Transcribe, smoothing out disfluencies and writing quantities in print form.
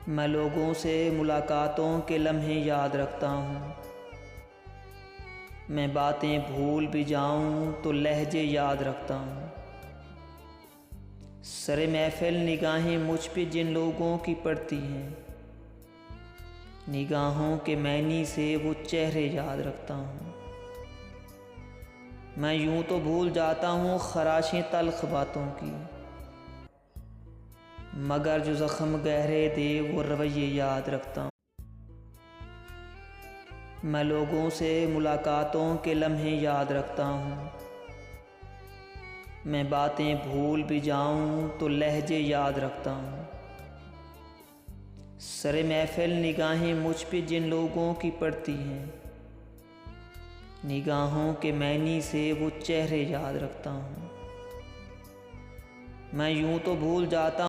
मैं लोगों से मुलाकातों के लम्हे याद रखता हूँ। मैं बातें भूल भी जाऊँ तो लहजे याद रखता हूँ। सरे महफिल निगाहें मुझ पे जिन लोगों की पड़ती हैं, निगाहों के मैनी से वो चेहरे याद रखता हूँ। मैं यूं तो भूल जाता हूँ खराशें तल्ख बातों की, मगर जो ज़ख्म गहरे दे वो रवैये याद रखता हूँ। मैं लोगों से मुलाकातों के लम्हे याद रखता हूँ। मैं बातें भूल भी जाऊँ तो लहजे याद रखता हूँ। सरे महफिल निगाहें मुझ पे जिन लोगों की पड़ती हैं, निगाहों के मैनी से वो चेहरे याद रखता हूँ। मैं यूं तो भूल जाता